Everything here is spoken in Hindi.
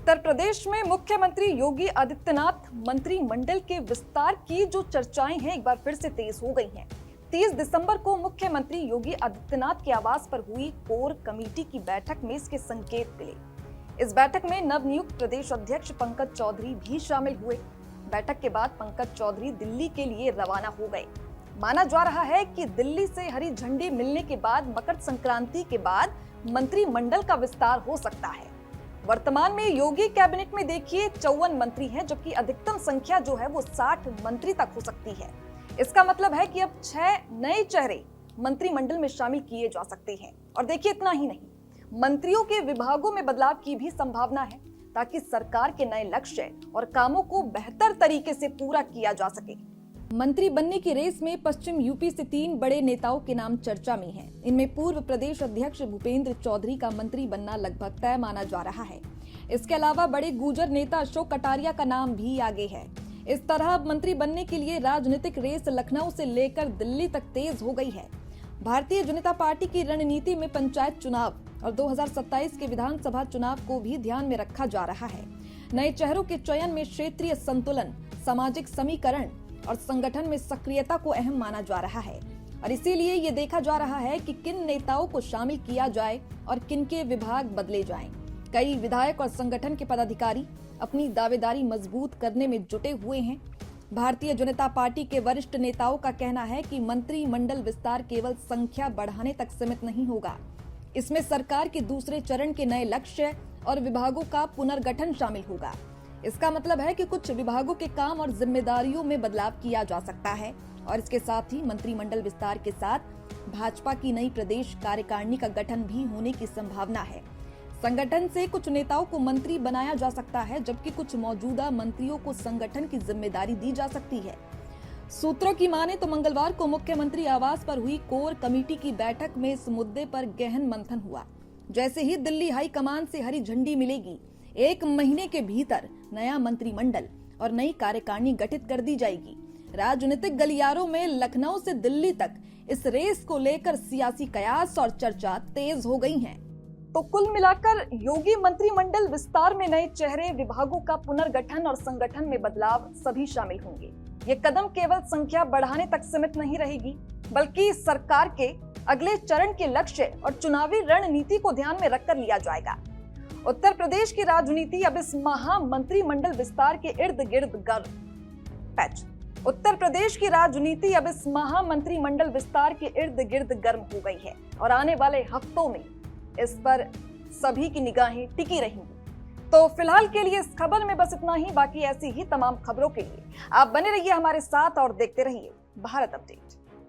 उत्तर प्रदेश में मुख्यमंत्री योगी आदित्यनाथ मंत्रिमंडल के विस्तार की जो चर्चाएं हैं एक बार फिर से तेज हो गई हैं। 30 दिसंबर को मुख्यमंत्री योगी आदित्यनाथ के आवास पर हुई कोर कमेटी की बैठक में इसके संकेत मिले। इस बैठक में नवनियुक्त प्रदेश अध्यक्ष पंकज चौधरी भी शामिल हुए। बैठक के बाद पंकज चौधरी दिल्ली के लिए रवाना हो गए। माना जा रहा है कि दिल्ली से हरी झंडी मिलने के बाद मकर संक्रांति के बाद मंत्रिमंडल का विस्तार हो सकता है। वर्तमान में योगी कैबिनेट में देखिए 54 मंत्री हैं, जबकि अधिकतम संख्या जो है वो 60 मंत्री तक हो सकती है। इसका मतलब है कि अब 6 नए चेहरे मंत्रिमंडल में शामिल किए जा सकते हैं। और देखिए इतना ही नहीं, मंत्रियों के विभागों में बदलाव की भी संभावना है, ताकि सरकार के नए लक्ष्य और कामों को बेहतर तरीके से पूरा किया जा सके। मंत्री बनने की रेस में पश्चिम यूपी से 3 बड़े नेताओं के नाम चर्चा में हैं। इनमें पूर्व प्रदेश अध्यक्ष भूपेंद्र चौधरी का मंत्री बनना लगभग तय माना जा रहा है। इसके अलावा बड़े गुर्जर नेता अशोक कटारिया का नाम भी आगे है। इस तरह अब मंत्री बनने के लिए राजनीतिक रेस लखनऊ से लेकर दिल्ली तक तेज हो गई है। भारतीय जनता पार्टी की रणनीति में पंचायत चुनाव और 2027 के विधानसभा चुनाव को भी ध्यान में रखा जा रहा है। नए चेहरों के चयन में क्षेत्रीय संतुलन, सामाजिक समीकरण और संगठन में सक्रियता को अहम माना जा रहा है। और इसीलिए ये देखा जा रहा है कि किन नेताओं को शामिल किया जाए और किन के विभाग बदले जाएं। कई विधायक और संगठन के पदाधिकारी अपनी दावेदारी मजबूत करने में जुटे हुए हैं। भारतीय जनता पार्टी के वरिष्ठ नेताओं का कहना है कि मंत्रिमंडल विस्तार केवल संख्या बढ़ाने तक सीमित नहीं होगा। इसमें सरकार के दूसरे चरण के नए लक्ष्य और विभागों का पुनर्गठन शामिल होगा। इसका मतलब है कि कुछ विभागों के काम और जिम्मेदारियों में बदलाव किया जा सकता है। और इसके साथ ही मंत्रिमंडल विस्तार के साथ भाजपा की नई प्रदेश कार्यकारिणी का गठन भी होने की संभावना है। संगठन से कुछ नेताओं को मंत्री बनाया जा सकता है, जबकि कुछ मौजूदा मंत्रियों को संगठन की जिम्मेदारी दी जा सकती है। सूत्रों की माने तो मंगलवार को मुख्यमंत्री आवास पर हुई कोर कमेटी की बैठक में इस मुद्दे पर गहन मंथन हुआ। जैसे ही दिल्ली हाई कमान से हरी झंडी मिलेगी, 1 महीने के भीतर नया मंत्रिमंडल और नई कार्यकारिणी गठित कर दी जाएगी। राजनीतिक गलियारों में लखनऊ से दिल्ली तक इस रेस को लेकर सियासी कयास और चर्चा तेज हो गई है। तो कुल मिलाकर योगी मंत्रिमंडल विस्तार में नए चेहरे, विभागों का पुनर्गठन और संगठन में बदलाव सभी शामिल होंगे। ये कदम केवल संख्या बढ़ाने तक सीमित नहीं रहेगी, बल्कि सरकार के अगले चरण के लक्ष्य और चुनावी रणनीति को ध्यान में रखकर लिया जाएगा। उत्तर प्रदेश की राजनीति अब इस महामंत्रिमंडल विस्तार के इर्द गिर्द गर्म हो गई है और आने वाले हफ्तों में इस पर सभी की निगाहें टिकी रहेंगी। तो फिलहाल के लिए इस खबर में बस इतना ही। बाकी ऐसी ही तमाम खबरों के लिए आप बने रहिए हमारे साथ और देखते रहिए भारत अपडेट।